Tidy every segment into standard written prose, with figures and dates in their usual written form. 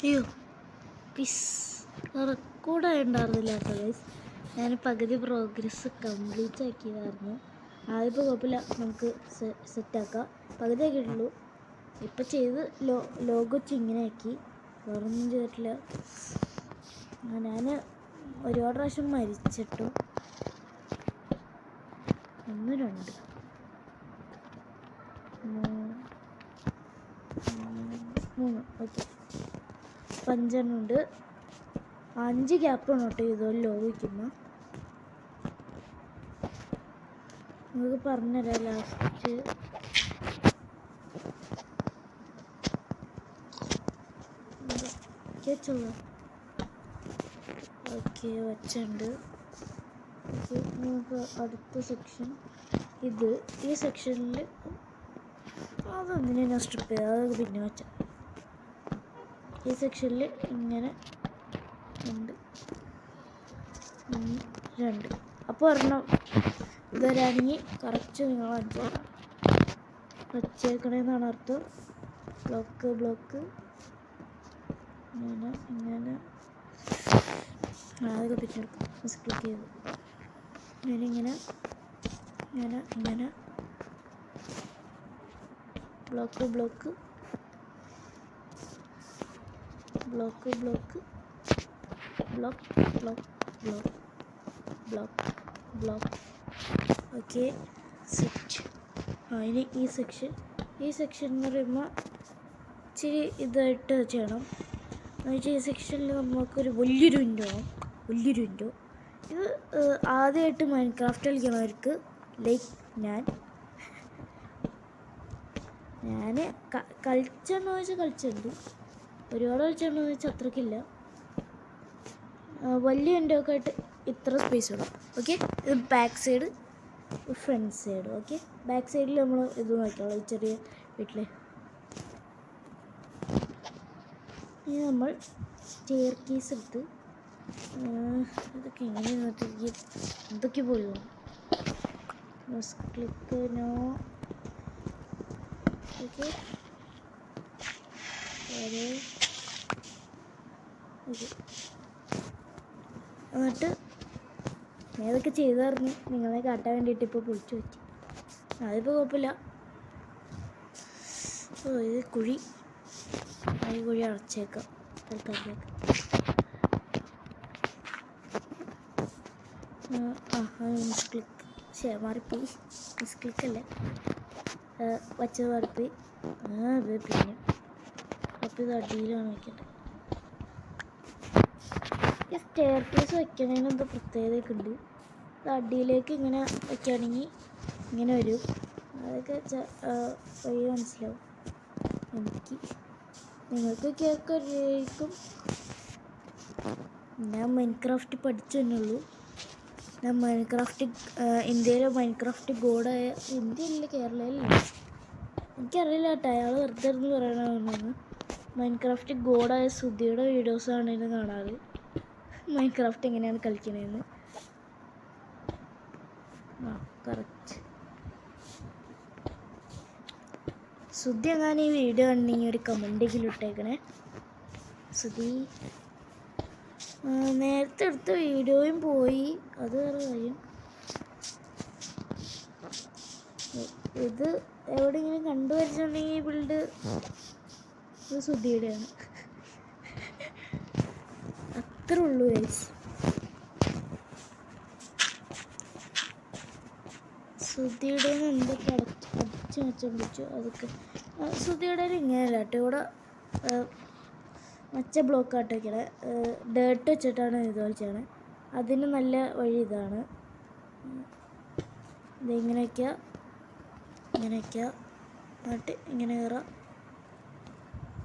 അയ്യോ പിസ് റെക്കോർഡായി ഉണ്ടായിരുന്നില്ല കേട്ടോ ഗൈസ്. ഞാൻ പകുതി പ്രോഗ്രസ് കംപ്ലീറ്റ് ആക്കിയതായിരുന്നു. ആദ്യപ്പോൾ കുഴപ്പമില്ല, നമുക്ക് സെറ്റാക്കാം. പകുതി ആക്കിയിട്ടുള്ളൂ. ഇപ്പം ചെയ്ത് ലോഗോ ഇങ്ങനെ ആക്കി, വേറൊന്നും ചെയ്തിട്ടില്ല. ഞാൻ ഒരുപാട് പ്രാവശ്യം മരിച്ചിട്ടു. 1 2 3 ഓക്കെ. 5 എണ്ണം ഉണ്ട്. 5 ഗ്യാപ്പാണ് കേട്ടോ ഇതുപോലെ ലോഗോ വയ്ക്കുമ്പോൾ. നമുക്ക് പറഞ്ഞുതരാം ലാസ്റ്റ്. ഓക്കെ വച്ചുണ്ട്. നമുക്ക് അടുത്ത സെക്ഷൻ ഇത്. ഈ സെക്ഷനിൽ അതൊന്നിനെ ഞാൻ സ്ട്രിപ്പ് ചെയ്ത് അത് പിന്നെ വെച്ച. ഈ സെക്ഷനിൽ ഇങ്ങനെ ഉണ്ട് 2. അപ്പോൾ ഒരെണ്ണം ഇതുവരാണെങ്കിൽ കറക്റ്റ് നിങ്ങൾ വച്ചേക്കണമെന്നാണ് അർത്ഥം. ബ്ലോക്ക് ഇങ്ങനെ അതൊക്കെ പിന്നെ എടുക്കും. ക്ലിക്ക് ചെയ്ത് ഇങ്ങനെ ബ്ലോക്ക് ബ്ലോക്ക് ഓക്കെ സെറ്റ്. ഇനി ഈ സെക്ഷൻ എന്ന് പറയുമ്പോൾ ഇച്ചിരി ഇതായിട്ട് ചെയ്യണം. എന്നുവെച്ചാൽ ഈ സെക്ഷനിൽ നമുക്കൊരു വലിയൊരു വിൻഡോ ഇത് ആദ്യമായിട്ട് മൈൻക്രാഫ്റ്റ് കളിക്കണവർക്ക് ലൈക്ക് ഞാൻ കളിച്ചെന്ന് വെച്ചാൽ കളിച്ചിട്ടുണ്ട്. ഒരുപാട് കളിച്ചെന്ന് വെച്ചാൽ അത്രയ്ക്കില്ല. വലിയ വിൻഡോ ഒക്കെ ആയിട്ട് ഇത്ര സ്പേസ് വേണം. ഓക്കെ, ഇത് back side, front side. Okay, back സൈഡിൽ നമ്മൾ ഇത് നോക്കിയോളാം. ഈ ചെറിയ വീട്ടിൽ ഇനി നമ്മൾ സ്റ്റെയർ കേസ് എടുത്ത് ഇതൊക്കെ എങ്ങനെ നോക്കിയിരിക്കും, എന്തൊക്കെ പോലും ക്ലിക്ക് നോ. ഓക്കെ എന്നിട്ട് ഏതൊക്കെ ചെയ്തായിരുന്നു നിങ്ങളെ കാട്ടാൻ വേണ്ടിയിട്ട് ഇപ്പോൾ പൊളിച്ചു പറ്റി. അതിപ്പോൾ കുഴപ്പമില്ല. ഇത് കുഴി അടച്ചേക്കാം തൽക്കാലത്തേക്ക്. മിസ്ക്ലിക്ക് മാറിപ്പോയി. മിസ്ക്ലിക്കല്ലേ വച്ചത് മാറിപ്പോയി. അത് പിന്നെ അപ്പോൾ ഇത് അടിയിലാണ് വയ്ക്കേണ്ടത്. ഈ സ്റ്റെയർ കേസ് വയ്ക്കണതിന് എന്തോ പ്രത്യേകതയൊക്കെ ഉണ്ട്. ഇത് അടിയിലേക്ക് ഇങ്ങനെ വയ്ക്കുകയാണെങ്കിൽ ഇങ്ങനെ വരും. അതൊക്കെ വഴി മനസ്സിലാവും എനിക്ക്. നിങ്ങൾക്ക് കേൾക്കും. ഞാൻ മൈൻക്രാഫ്റ്റ് പഠിച്ചു തന്നെയുള്ളൂ. ഞാൻ ഇന്ത്യയിലെ മൈൻക്രാഫ്റ്റ് ഗോഡായ, ഇന്ത്യയിലെ കേരളയിലില്ല, എനിക്കറിയില്ല കേട്ടോ. അയാൾ വെറുതെ ഇരുന്ന് പറയണമെന്ന്. മൈൻക്രാഫ്റ്റ് ഗോഡായ സുധിയുടെ വീഡിയോസാണ് ഇത് കാണാറ്, മൈൻക്രാഫ്റ്റ് എങ്ങനെയാണ് കളിക്കണതെന്ന്. കറക്റ്റ്. സുധി എങ്ങാനും ഈ വീഡിയോ കണ്ടെങ്കിൽ ഒരു കമൻറ്റെങ്കിലും ഇട്ടേക്കണേ. സുധി നേരത്തെ എടുത്ത വീഡിയോയും പോയി, അത് വേറെ കാര്യം. ഇത് എവിടെയെങ്കിലും കണ്ടുവരിച്ചിട്ടുണ്ടെങ്കിൽ ഈ ബിൽഡ് ഇത് സുധിയുടെയാണ്. അത്രേ ഉള്ളൂ ഗൈസ്. സുധിയുടെ എന്തൊക്കെ അടിച്ചു വെച്ചു അതൊക്കെ. സുധിയുടെ ഇങ്ങനെയല്ല കേട്ടോ. ഇവിടെ മച്ച ബ്ലോക്കായിട്ട് വയ്ക്കണേ, ഡേർട്ട് വെച്ചിട്ടാണ് ഇതുപോലെ ചെയ്യണേ. അതിന് നല്ല വഴി ഇതാണ്. ഇതിങ്ങനെ വയ്ക്കുക, എന്നിട്ട് ഇങ്ങനെ കയറാം,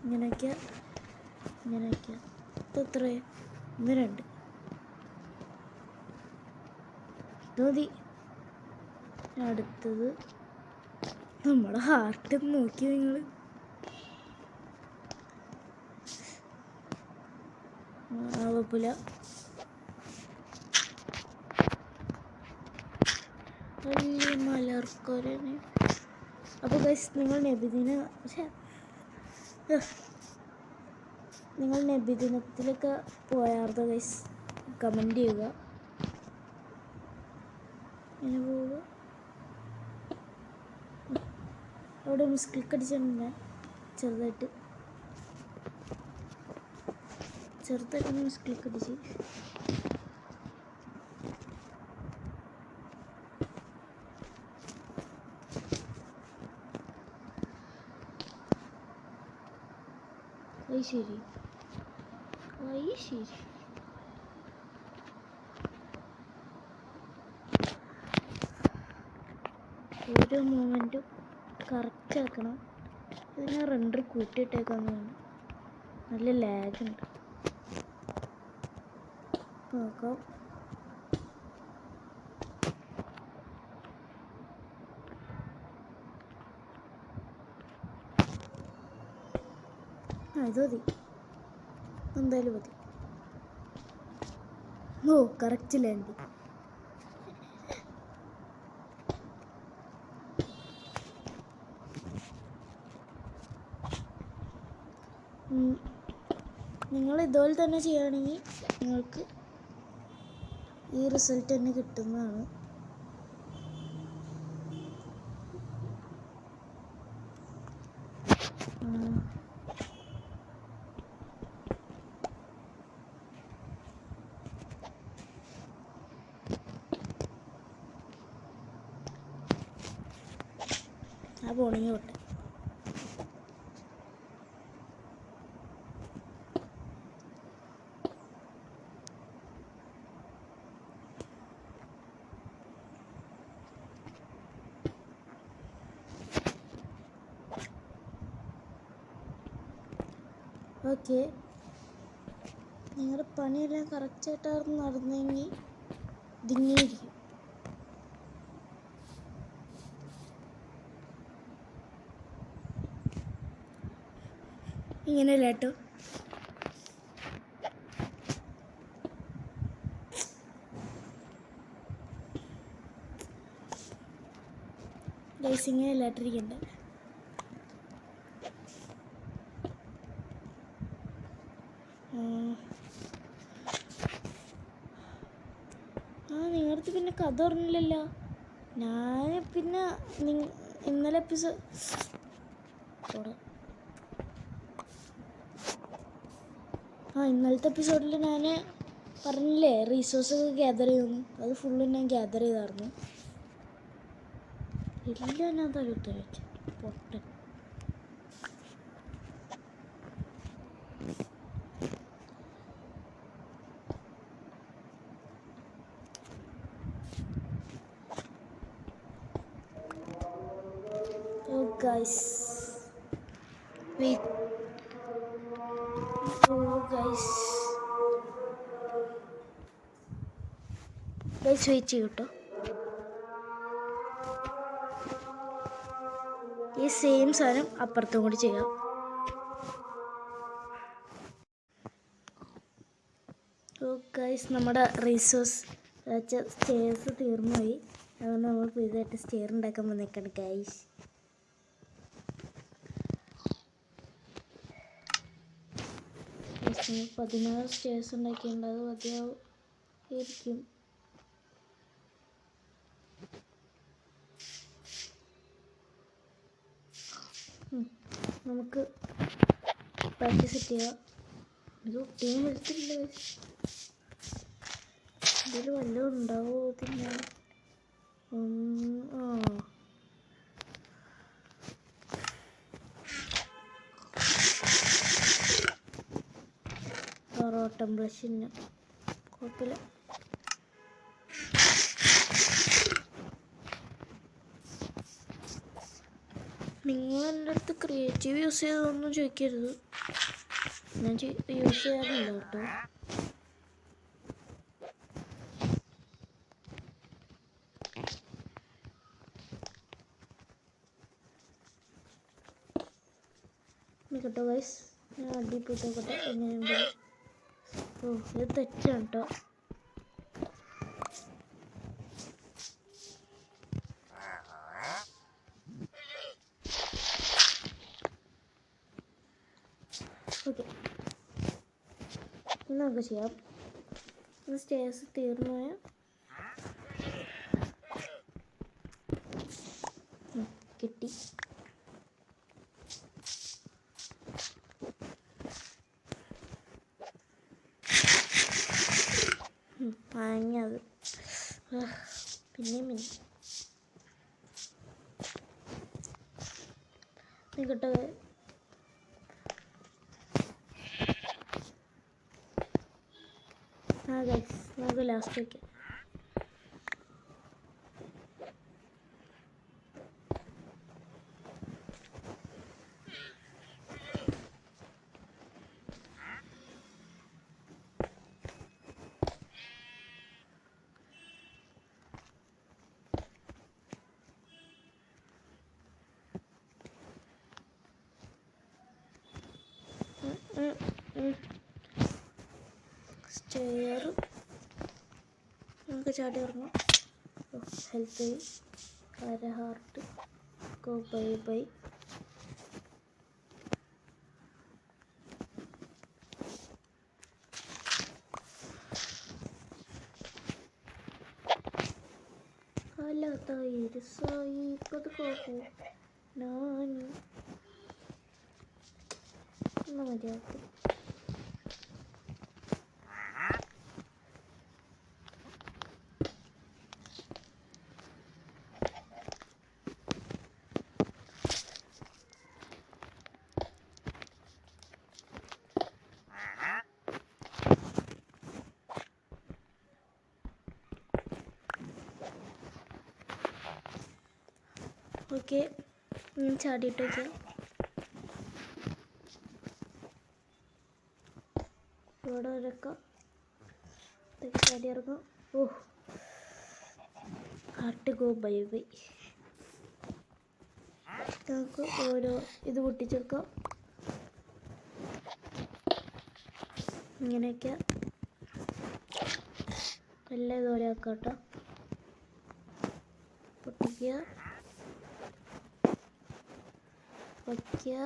ഇങ്ങനെ വയ്ക്കുക. ഇത് എത്രയായി? 1 2 ഇത് മതി. അടുത്തത് നമ്മുടെ ഹാർട്ട് നോക്കി നിങ്ങൾ. കുഴപ്പമില്ല. വലിയ മലർക്കൊരന്. അപ്പോൾ ഗൈസ് നിങ്ങൾ നബിദിന നിങ്ങൾ നബിദിനത്തിലൊക്കെ പോയാർന്നോ ഗൈസ്? കമൻറ്റ് ചെയ്യുക. ഇങ്ങനെ പോവുക. അവിടെ മിസ് ക്ലിക്ക് അടിച്ചിട്ടുണ്ട് ഞാൻ ചെറുതായിട്ട് മിസ് ക്ലിക്ക് അടിച്ച്. ശരി ഓരോ മൂമെൻറ്റും കറക്റ്റ് ആക്കണം. ഇത് ഞാൻ റെൻഡർ കൂട്ടിയിട്ടേക്കാന്ന് തോന്നുന്നു. നല്ല ലാഗുണ്ട്. നോക്കാം. ഇത് മതി, എന്തായാലും മതി. ഓ കറക്റ്റ് ലാൻഡ്. നിങ്ങൾ ഇതുപോലെ തന്നെ ചെയ്യുകയാണെങ്കിൽ നിങ്ങൾക്ക് ഈ റിസൾട്ട് തന്നെ കിട്ടുന്നതാണ്. ആ പോണെങ്കിൽ തൊട്ട് ഓക്കെ. നിങ്ങളുടെ പണിയെല്ലാം കറക്റ്റായിട്ടായിരുന്നു നടന്നെങ്കിൽ ഇതിങ്ങനെയിരിക്കും. ഇങ്ങനെയല്ല കേട്ടോ. ഇങ്ങനെയല്ല ഇട്ടിരിക്കണ്ട. നിങ്ങളടുത്ത് പിന്നെ കഥ പറഞ്ഞില്ലല്ലോ. ഞാൻ പിന്നെ ഇന്നലെ ഇന്നലത്തെ എപ്പിസോഡിൽ ഞാൻ പറഞ്ഞില്ലേ റിസോഴ്സൊക്കെ ഗ്യാദർ ചെയ്യുന്നു. അത് ഫുള്ള് ഞാൻ ഗ്യാദർ ചെയ്തായിരുന്നു. എല്ലാം ഞാൻ തലത്ത് വെച്ചു പൊട്ടൻ. Guys, wait. Guys, wait ചെയ്യൂട്ടോ. ഈ സെയിം സാധനം അപ്പുറത്തും കൂടി ചെയ്യാം. ഗൈസ്, നമ്മുടെ റിസോഴ്സ് സ്റ്റെയർസ് തീർന്നുപോയി. അതുകൊണ്ട് നമ്മൾ പുതിയതായിട്ട് സ്റ്റെയർ ഉണ്ടാക്കാൻ വന്നേക്കാണ് ഗൈസ്. നിങ്ങൾ 16 സ്റ്റേഴ്സ് ഉണ്ടാക്കിയിട്ടുണ്ട്. അത് മതിയായിരിക്കും. നമുക്ക് ബാക്കി സെറ്റ് ചെയ്യാം. ഇത് ഒട്ടിയും എടുത്തില്ല. ഇതിൽ വല്ലതും ഉണ്ടാവുമോ? പിന്നെ റോട്ടം ബ്രഷിന് കുഴപ്പമില്ല. നിങ്ങൾ എൻ്റെ അടുത്ത് ക്രിയേറ്റീവ് യൂസ് ചെയ്തതൊന്നും ചോദിക്കരുത്. ഞാൻ യൂസ് ചെയ്യാറില്ല കേട്ടോ. കേട്ടോ ഗൈസ്, ഞാൻ അടിപൊളിക്കോട്ടെ എങ്ങനെയുണ്ട്. ഇത് തെറ്റാണ് കേട്ടോ. ഓക്കെ, നമുക്ക് ചെയ്യാം. സ്റ്റേഴ്സ് തീർന്നു പോയാൽ കിട്ടി. വാങ്ങിയത് പിന്നെയും നിൽക്കട്ടെ. ഗൈസ് നമുക്ക് ലാസ്റ്റ് വയ്ക്കാം. സ്റ്റെയർ നമുക്ക് ചാടി ഇറങ്ങാം. ഹെൽത്ത് അര ഹാർട്ട് ഗോ ബൈ ബൈ. കലതൈരസായി കൊതുകോക്കു ഞാൻ മര്യാദ. ഓക്കെ, ചാടിയിട്ട് വയ്ക്കാം. ഇവിടെ വരക്കാം. ഇതൊക്കെ ചാടി ഇറങ്ങാം. Heart go bye bye. നമുക്ക് ഓരോ ഇത് പൊട്ടിച്ചെടുക്കാം. ഇങ്ങനെയൊക്കെ എല്ലാം ഇതുപോലെ ആക്കാം കേട്ടോ. പൊട്ടിക്കുക, വയ്ക്കുക.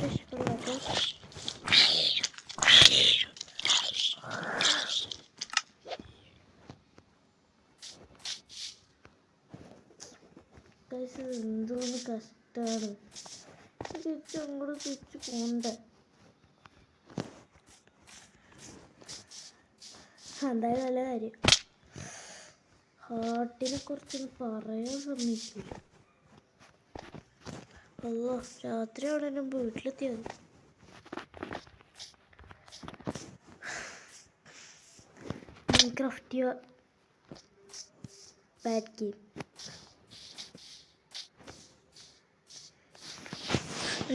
ഇഷ്ടമുള്ള കേട്ടോ. എന്തോന്ന് കഷ്ടമാണ്. തിരിച്ച് അങ്ങോട്ട് തിരിച്ച് പോണ്ടേ. എന്തായാലും നല്ല കാര്യം. ഹാർട്ടിനെ കുറിച്ചൊന്നും പറയാൻ സമ്മതിക്കില്ല. അല്ലോ രാത്രിയോടെ ഞാൻ വീട്ടിലെത്തിയത്. Minecraft bad game.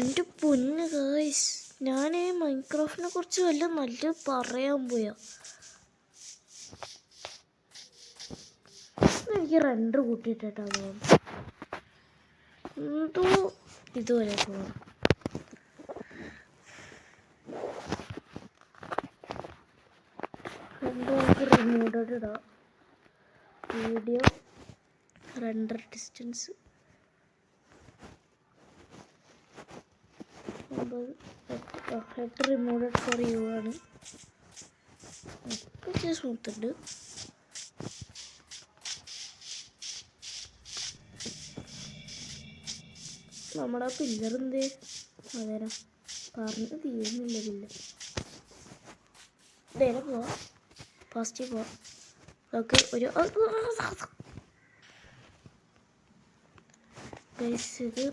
എൻ്റെ പൊന്ന് ഗായ്സ്, ഞാൻ മൈൻക്രാഫ്റ്റിനെ കുറിച്ച് വല്ല നല്ല പറയാൻ പോയാ. എനിക്ക് റെൻഡർ കൂട്ടിയിട്ടാ പോകാം. എന്തോ ഇതുവരെ പോകാം. റെൻഡർ നമുക്ക് റിമൂവഡ് ഇടാം. Video render distance 8 removed for you ആണ്. കുറച്ച് സ്മൂത്ത് ഉണ്ട്. നമ്മുടെ പില്ലർ എന്തേ അതേരാ പറഞ്ഞ് തീരുന്നില്ല. പില്ലർ നേരെ പോവാം, ഫാസ്റ്റ് പോവാം. നമുക്ക് ഒരു ഗൈസ് ഇത്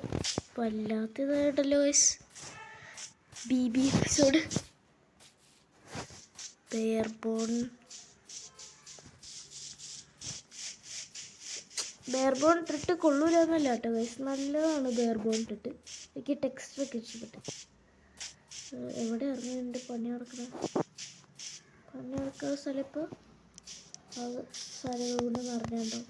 വല്ലാത്തതായിട്ടല്ലോ ഗൈസ്. BB എപ്പിസോഡ് ബെയർബോൺ ഇട്ടിട്ട് കൊള്ളൂലെന്നല്ല കേട്ടോ ഗൈസ്, നല്ലതാണ് ബെയർബോൺ ഇട്ടിട്ട്. എനിക്ക് ടെക്സ്റ്ററൊക്കെ ഇഷ്ടപ്പെട്ടു. എവിടെ ഇറങ്ങിയിട്ടുണ്ട് പണി നടക്കുന്ന സ്ഥലം. ഇപ്പോൾ അത് സ്ഥലം കൊണ്ട് നിറഞ്ഞുണ്ടോ.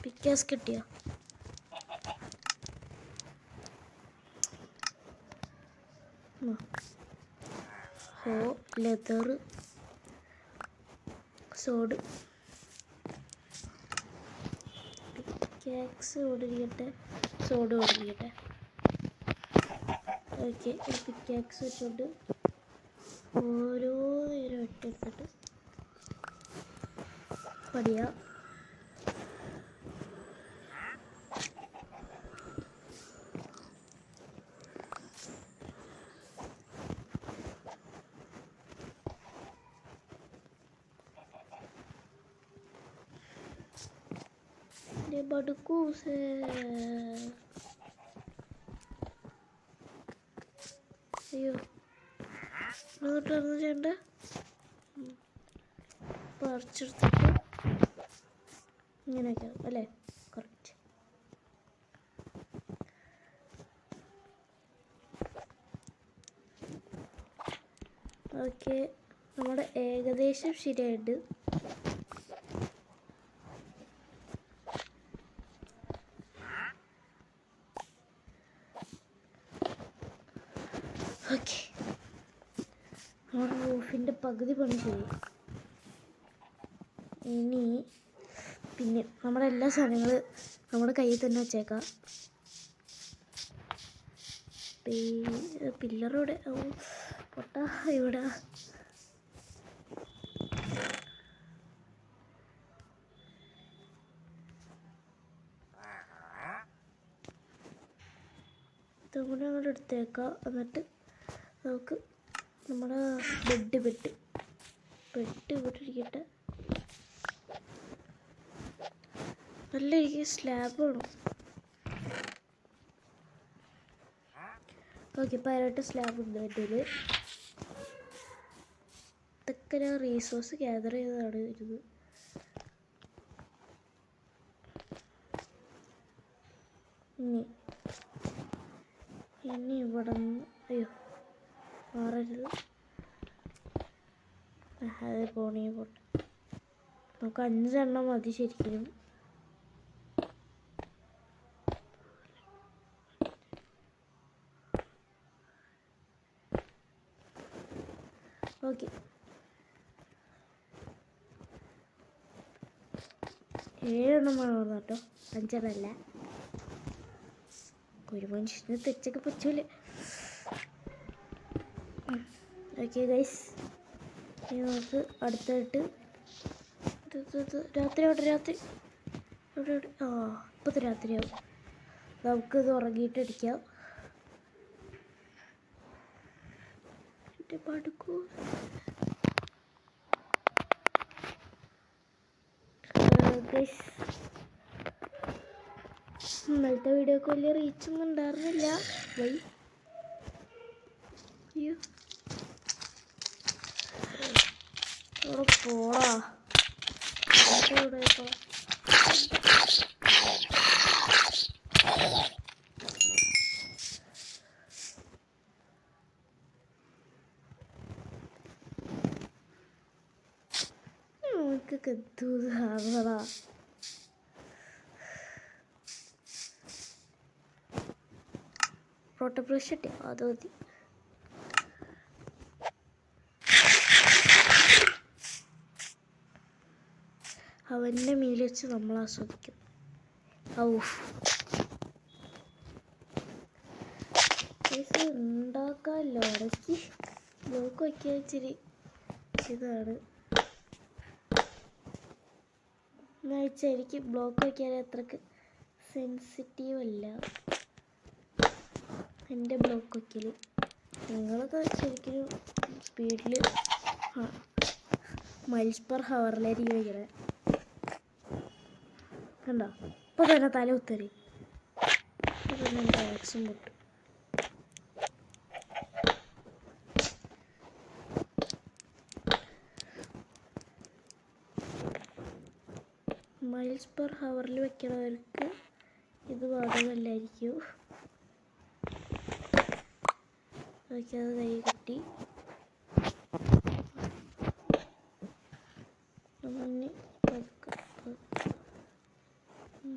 പിക്കാസ് കിട്ടിയ ലെതർ സോഡ് പിക്കാക്സ് ഓടിരിക്കട്ടെ, സോഡ് ഓടിരിക്കട്ടെ. ഓക്കെ, പിക്കാക്സ് വെച്ചോണ്ട് ഓരോ നേരം ഇട്ടെടുത്തിട്ട് പടിയാ. ബടുക്കൂസ് അയ്യോ ഇങ്ങോട്ടൊന്നും ചെയ്യണ്ട. പറിച്ചെടുത്തിട്ട് ഇങ്ങനെയൊക്കെ അല്ലേ? കറക്റ്റ്. ഓക്കെ, നമ്മുടെ ഏകദേശം ശരിയായിട്ട്. ഓക്കെ, നമ്മുടെ റൂഫിൻ്റെ പകുതി പണി ചെയ്യും. ഇനി പിന്നെ നമ്മുടെ എല്ലാ സാധനങ്ങളും നമ്മുടെ കയ്യിൽ തന്നെ വെച്ചേക്കാം. പില്ലറോടെ പൊട്ടാ ഇവിടെ. ഇതുകൂടെ അങ്ങോട്ട് എടുത്തേക്കാം. എന്നിട്ട് നമുക്ക് നമ്മുടെ ബെഡ് ഇവിടെ ഇരിക്കട്ടെ. നല്ല എനിക്ക് സ്ലാബ് വേണം. ഓക്കെ, ഇപ്പോൾ അതിലോട്ട് സ്ലാബ് ഉണ്ട് ബെഡിൽ. ഇതൊക്കെ ഞാൻ റീസോഴ്സ് ഗ്യാദർ ചെയ്തതാണ് വരുന്നത്. ഇനി ഇവിടെ നിന്ന് അയ്യോ മാറരുത്. അത് പോണേ പോട്ടെ. നമുക്ക് 5 എണ്ണം മതി ശരിക്കും. ഓക്കെ, 7 എണ്ണം വേണം കേട്ടോ, 5 എണ്ണമല്ല. ഒരു മനുഷ്യന് തെച്ചൊക്കെ പറ്റൂലേ. ഓക്കെ ഗൈസ്, ഇനി നമുക്ക് അടുത്തായിട്ട് രാത്രി ഇവിടെ ഇപ്പത്തെ രാത്രിയാവും. നമുക്കിത് ഉറങ്ങിയിട്ടടിക്കാം. പടുക്കൂ ഗൈസ്, ഇന്നലത്തെ വീഡിയോക്ക് വലിയ റീച്ചൊന്നും ഉണ്ടായിരുന്നില്ല. അയ്യോ അവിടെ പോടാ. നമുക്കൊക്കെ എന്തൂതാ പ്രോട്ടോ ബ്രഷ് ഇട്ടേ, അത് മതി. അവൻ്റെ മീൽ വെച്ച് നമ്മൾ ആസ്വദിക്കും. ഉണ്ടാക്കാമല്ലോ. ഇടയ്ക്ക് ബ്ലോക്ക് വയ്ക്കാൻ ഇച്ചിരി ഇതാണ്. എന്ന് വെച്ചാൽ എനിക്ക് ബ്ലോക്ക് വയ്ക്കാൻ അത്രക്ക് സെൻസിറ്റീവ് അല്ല എൻ്റെ ബ്ലോക്ക് വയ്ക്കൽ. നിങ്ങളൊക്കെ ശരിക്കും സ്പീഡിൽ മൈൽസ് പെർ ഹവറിലായിരിക്കും വയ്ക്കണേ. കണ്ടോ, ഇപ്പോൾ തന്നെ തല കുത്തരി. ഇപ്പോൾ തന്നെ എൻ്റെ ആക്ഷൻ പൊട്ടും. മൈൽസ് പെർ ഹവറിൽ വെക്കണവർക്ക് ഇത് ബാധകമല്ലായിരിക്കും. ഓക്കെ, അത് കൈ കിട്ടി.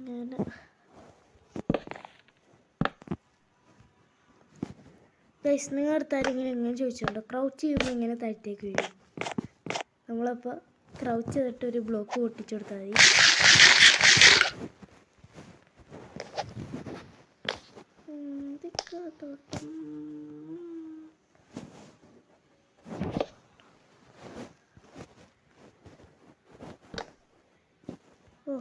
അങ്ങനെ ഗൈസ്, നിങ്ങൾ അടുത്താരെങ്കിലും എങ്ങനെ ചോദിച്ചോണ്ടോ ക്രൗച്ച് ചെയ്യുമ്പോൾ ഇങ്ങനെ താഴത്തേക്ക് വീഴും. നമ്മളപ്പോൾ ക്രൗച്ച് ചെയ്തിട്ട് ഒരു ബ്ലോക്ക് പൊട്ടിച്ചു കൊടുത്താൽ മതി. തോട്ടം ഓ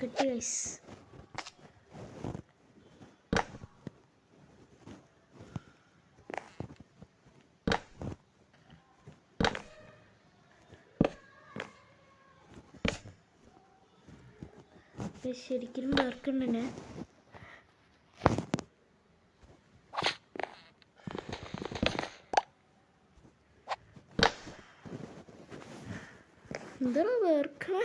കിട്ടി ഗൈസ്. ശരിക്കും വർക്കുണ്ടെന്നെ. എന്താണ് വേർക്കണ?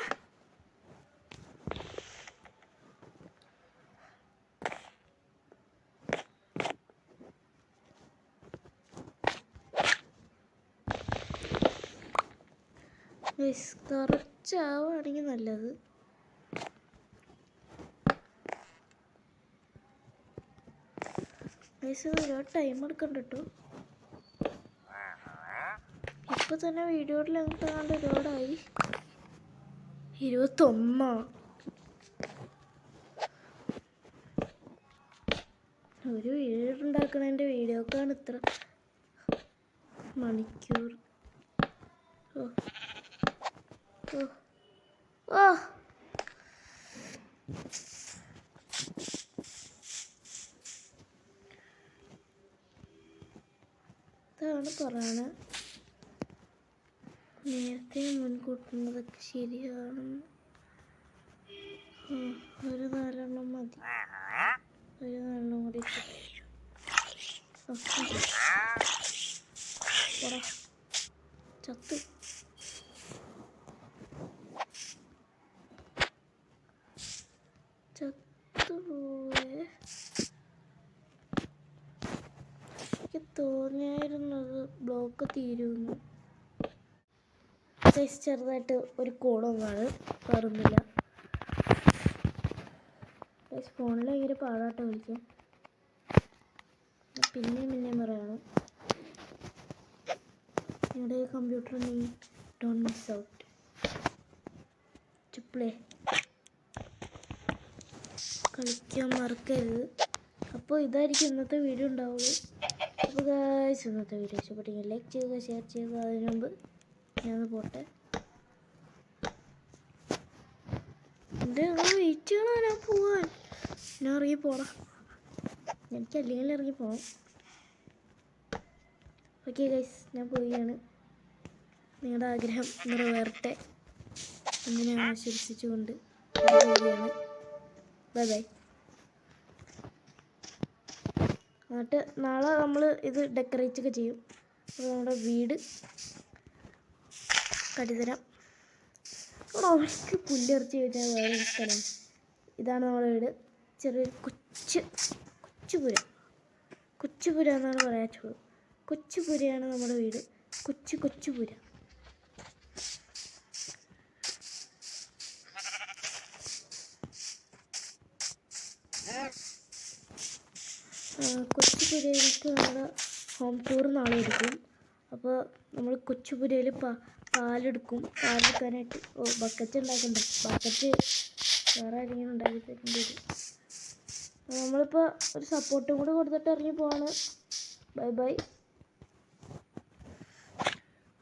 കുറച്ചാവുകയാണെങ്കിൽ നല്ലത്. ഒരുപാട് ടൈം എടുക്കണ്ട കേട്ടോ. ഇപ്പൊ തന്നെ വീഡിയോയിൽ അങ്ങോട്ട് കണ്ട് ഒരുപാടായി. 21. ഒരു വീഡിയോ ഉണ്ടാക്കണതിൻ്റെ വീഡിയോക്കാണ് ഇത്ര മണിക്കൂർ. ഓ ഓ ഓ ഇതാണ് പറയണ. നേരത്തെ മുൻകൂട്ടുന്നതൊക്കെ ശരിയാണ്. ഒരു 4 എണ്ണം മതി. ഒരു 4 എണ്ണം കൂടി ചത്തു. ചത്തുപോയേ. എനിക്ക് തോന്നിയായിരുന്നത് ബ്ലോക്ക് തീരുമെന്ന്. ചെറുതായിട്ട് ഒരു കോളൊന്നാണ്, വേറൊന്നുമില്ല. ഫോണിൽ ഭയങ്കര പാടാട്ടോ വിളിക്കാൻ. പിന്നെയും പറയാണ്, നിങ്ങളുടെ computer don't miss out to play. കളിക്കാൻ മറക്കരുത്. അപ്പോൾ ഇതായിരിക്കും ഇന്നത്തെ വീഡിയോ ഉണ്ടാവുള്ളൂ. അപ്പോൾ ഗായ്സ്, ഇന്നത്തെ വീഡിയോ ഇഷ്ടപ്പെട്ടെങ്കിൽ ലൈക്ക് ചെയ്യുക, ഷെയർ ചെയ്യുക. അതിന് മുമ്പ് ഞാനൊന്ന് പോട്ടെ. എൻ്റെ വെയിറ്റ് ചെയ്യണോ ഞാൻ പോവാൻ? ഞാൻ ഇറങ്ങി പോടാം. എനിക്ക് അല്ലെങ്കിൽ ഇറങ്ങി പോകാം. ഓക്കെ ഗൈസ്, ഞാൻ പോവുകയാണ്. നിങ്ങളുടെ ആഗ്രഹം നിറവേറട്ടെ എന്ന് ഞാൻ ആശംസിച്ചുകൊണ്ട് പോവുകയാണ്. Bye bye. എന്നിട്ട് നാളെ നമ്മൾ ഇത് ഡെക്കറേറ്റ് ഒക്കെ ചെയ്യും. അപ്പോൾ നമ്മുടെ വീട് കടിതരാം. അവർക്ക് പുല്ലിറച്ചി കഴിഞ്ഞാൽ വേറെ സ്ഥലം. ഇതാണ് നമ്മുടെ വീട്. ചെറിയൊരു കൊച്ചുപുര എന്നാണ് പറയാച്ചുള്ളൂ. കൊച്ചുപുരയാണ് നമ്മുടെ വീട്. കൊച്ചുപുര. കൊച്ചുപുരയിലേക്ക് നമ്മുടെ ഹോം ടൂർ നാളെ എടുക്കും. അപ്പോൾ നമ്മൾ കൊച്ചുപുരയിൽ പാലെടുക്കും. പാലെടുക്കാനായിട്ട് ബക്കറ്റ് ഉണ്ടാക്കണ്ടേ. ബക്കറ്റ് വേറെ ആരെങ്കിലും ഉണ്ടാക്കി തരേണ്ടി വരും. നമ്മളിപ്പോൾ ഒരു സപ്പോർട്ടും കൂടി കൊടുത്തിട്ട് ഇറങ്ങി പോവാണ്. Bye bye.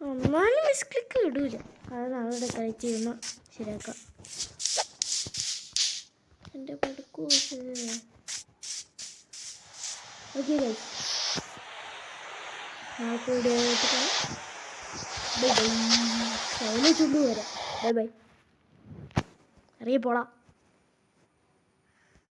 ഒന്നാലും മിസ്ക്ലിക്ക് ഇടൂല. അത് നാളെ ഡെക്കറേറ്റ് ചെയ്യുമ്പോൾ ശരിയാക്കാം. എൻ്റെ പടുക്കൂ. ഓക്കെ ഗൈസ്, നാളത്തെ വീഡിയോ ആയിട്ട് കാണാം. Bye bye. ചുണ്ടു വരാം. Bye bye. ഇറങ്ങി പോടാം.